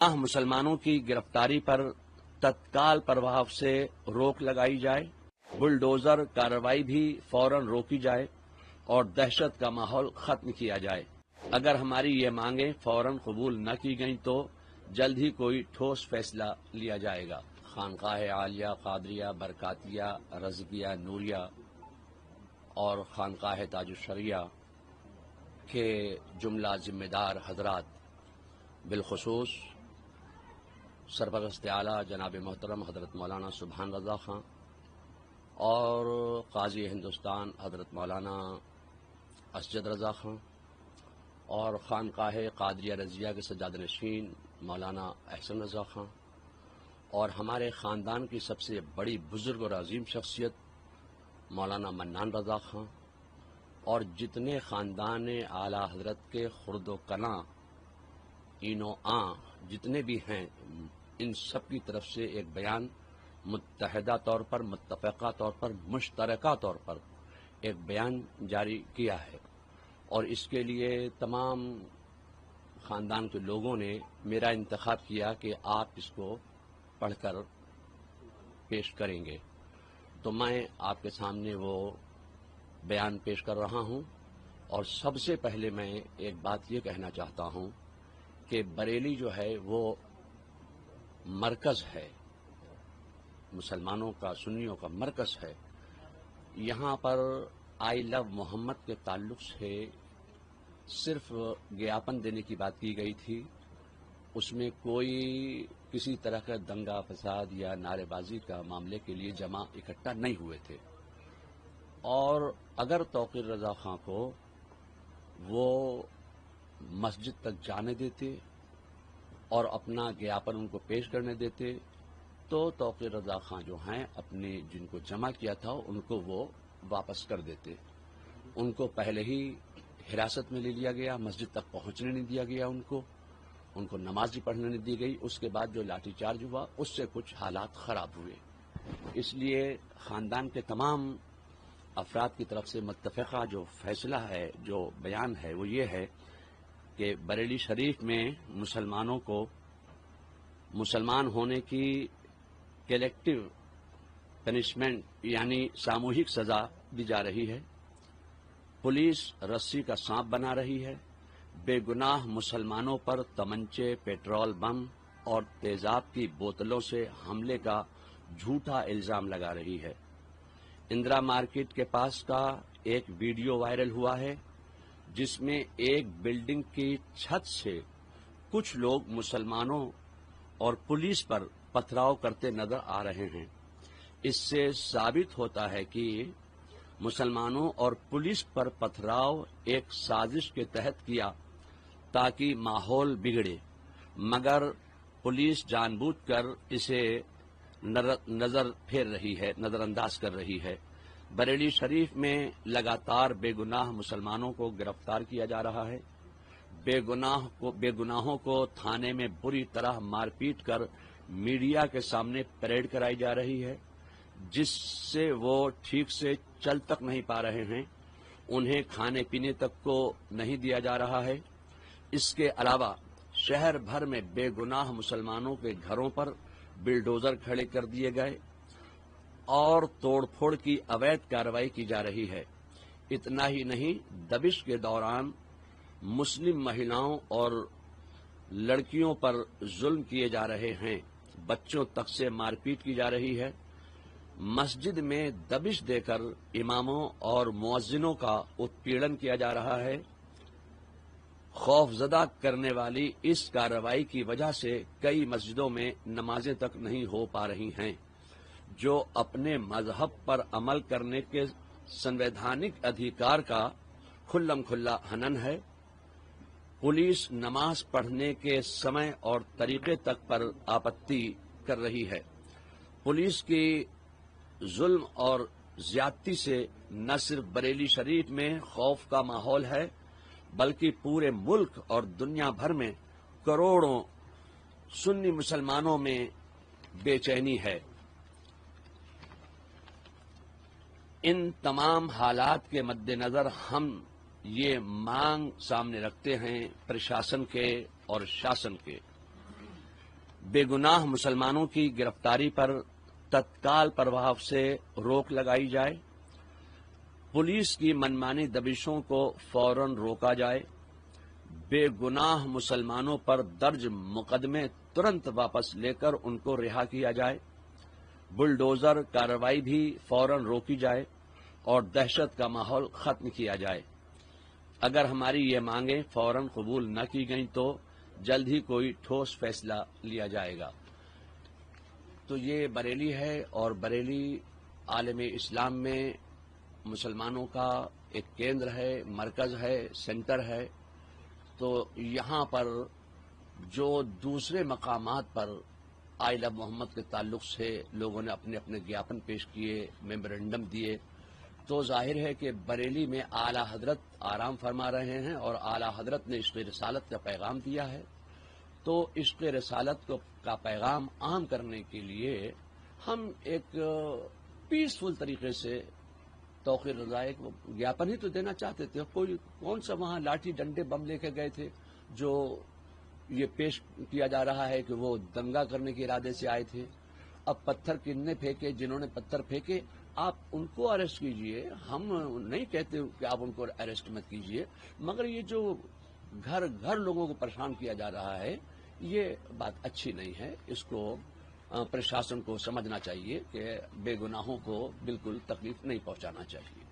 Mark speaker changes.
Speaker 1: مسلمانوں کی گرفتاری پر تत्काल प्रभाव से रोक लगाई जाए, बुलडोजर कार्रवाई भी फौरन रोकी जाए और दहशत का माहौल खत्म किया जाए। अगर हमारी ये मांगें फौरन कबूल न की गई तो जल्द ही कोई ठोस फैसला लिया जाएगा। खानकाह आलिया, कादरिया, बरकातिया, रज़किया, नूरिया और खानकाह ताजुश्शरिया के जुमला जिम्मेदार हजरात, बिलखुसूस सरपरस्त आला जनाब मोहतरम हजरत मौलाना सुभान रज़ा खां और काजी हिंदुस्तान हजरत मौलाना असजद रज़ा खां और खानकाह कादरिया रज़िया के सज्जाद नशीन मौलाना अहसन रज़ा खां और हमारे ख़ानदान की सबसे बड़ी बुज़ुर्ग और अजीम शख्सियत मौलाना मन्नान रज़ा खां और जितने ख़ानदान आला हजरत के खुर्द कना इनो आ जितने भी हैं, इन सब की तरफ से एक बयान मुत्तहदा तौर पर, मुत्तफ़क़ा तौर पर, मुश्तरका तौर पर एक बयान जारी किया है और इसके लिए तमाम ख़ानदान के लोगों ने मेरा इंतखाब किया कि आप इसको पढ़कर पेश करेंगे। तो मैं आपके सामने वो बयान पेश कर रहा हूँ और सबसे पहले मैं एक बात ये कहना चाहता हूँ कि बरेली जो है वो मरकज़ है, मुसलमानों का, सुन्नियों का मरकज़ है। यहाँ पर आई लव मोहम्मद के ताल्लुक़ से सिर्फ ज्ञापन देने की बात की गई थी, उसमें कोई किसी तरह का दंगा फसाद या नारेबाजी का मामले के लिए जमा इकट्ठा नहीं हुए थे। और अगर तौक़ीर रज़ा खां को वो मस्जिद तक जाने देते और अपना ज्ञापन उनको पेश करने देते तो तौक़ीर रज़ा खां जो हैं अपने जिनको जमा किया था उनको वो वापस कर देते। उनको पहले ही हिरासत में ले लिया गया, मस्जिद तक पहुंचने नहीं दिया गया, उनको नमाज भी पढ़ने नहीं दी गई। उसके बाद जो लाठीचार्ज हुआ उससे कुछ हालात ख़राब हुए। इसलिए ख़ानदान के तमाम अफराद की तरफ से मुत्तफ़क़ा जो फैसला है, जो बयान है, वो ये है कि बरेली शरीफ में मुसलमानों को मुसलमान होने की कलेक्टिव पनिशमेंट यानी सामूहिक सज़ा दी जा रही है। पुलिस रस्सी का सांप बना रही है, बेगुनाह मुसलमानों पर तमंचे, पेट्रोल बम और तेजाब की बोतलों से हमले का झूठा इल्ज़ाम लगा रही है। इंदिरा मार्केट के पास का एक वीडियो वायरल हुआ है जिसमें एक बिल्डिंग की छत से कुछ लोग मुसलमानों और पुलिस पर पथराव करते नजर आ रहे हैं। इससे साबित होता है कि मुसलमानों और पुलिस पर पथराव एक साजिश के तहत किया ताकि माहौल बिगड़े, मगर पुलिस जानबूझकर इसे नजर फेर रही है, नजरअंदाज कर रही है। बरेली शरीफ में लगातार बेगुनाह मुसलमानों को गिरफ्तार किया जा रहा है। बेगुनाहों को थाने में बुरी तरह मारपीट कर मीडिया के सामने परेड कराई जा रही है, जिससे वो ठीक से चल तक नहीं पा रहे हैं। उन्हें खाने पीने तक को नहीं दिया जा रहा है। इसके अलावा शहर भर में बेगुनाह मुसलमानों के घरों पर बिल्डोजर खड़े कर दिए गए और तोड़फोड़ की अवैध कार्रवाई की जा रही है। इतना ही नहीं, दबिश के दौरान मुस्लिम महिलाओं और लड़कियों पर जुल्म किए जा रहे हैं, बच्चों तक से मारपीट की जा रही है। मस्जिद में दबिश देकर इमामों और मुअज्जिनों का उत्पीड़न किया जा रहा है। खौफजदा करने वाली इस कार्रवाई की वजह से कई मस्जिदों में नमाजें तक नहीं हो पा रही हैं, जो अपने मजहब पर अमल करने के संवैधानिक अधिकार का खुल्लम खुल्ला हनन है। पुलिस नमाज पढ़ने के समय और तरीके तक पर आपत्ति कर रही है। पुलिस की जुल्म और ज्यादती से न सिर्फ बरेली शरीफ में खौफ का माहौल है, बल्कि पूरे मुल्क और दुनिया भर में करोड़ों सुन्नी मुसलमानों में बेचैनी है। इन तमाम हालात के मद्देनजर हम ये मांग सामने रखते हैं प्रशासन के और शासन के بے گناہ مسلمانوں کی گرفتاری پر تत्काल प्रभाव से रोक लगाई जाए, पुलिस की मनमानी दबिशों को फौरन रोका जाए, बेगुनाह मुसलमानों पर दर्ज मुकदमे तुरंत वापस लेकर उनको रिहा किया जाए, बुलडोजर कार्रवाई भी फौरन रोकी जाए और दहशत का माहौल खत्म किया जाए। अगर हमारी ये मांगें फौरन कबूल न की गई तो जल्द ही कोई ठोस फैसला लिया जाएगा। तो ये बरेली है और बरेली आलम इस्लाम में मुसलमानों का एक केंद्र है, मरकज है, सेंटर है। तो यहाँ पर जो दूसरे मकामात पर आई लव मोहम्मद के ताल्लुक से लोगों ने अपने अपने ज्ञापन पेश किए, मेमोरेंडम दिए, तो जाहिर है कि बरेली में आला हजरत आराम फरमा रहे हैं और आला हजरत ने इश्क़ रिसालत का पैगाम दिया है। तो इश्क़ रिसालत का पैगाम आम करने के लिए हम एक पीसफुल तरीके से तौक़ीर रज़ा एक ज्ञापन ही तो देना चाहते थे। कौन सा वहाँ लाठी डंडे बम लेके गए थे जो ये पेश किया जा रहा है कि वो दंगा करने के इरादे से आए थे। अब पत्थर किन्ने फेंके, जिन्होंने पत्थर फेंके आप उनको अरेस्ट कीजिए, हम नहीं कहते कि आप उनको अरेस्ट मत कीजिए, मगर ये जो घर घर लोगों को परेशान किया जा रहा है ये बात अच्छी नहीं है। इसको प्रशासन को समझना चाहिए कि बेगुनाहों को बिल्कुल तकलीफ नहीं पहुंचाना चाहिए।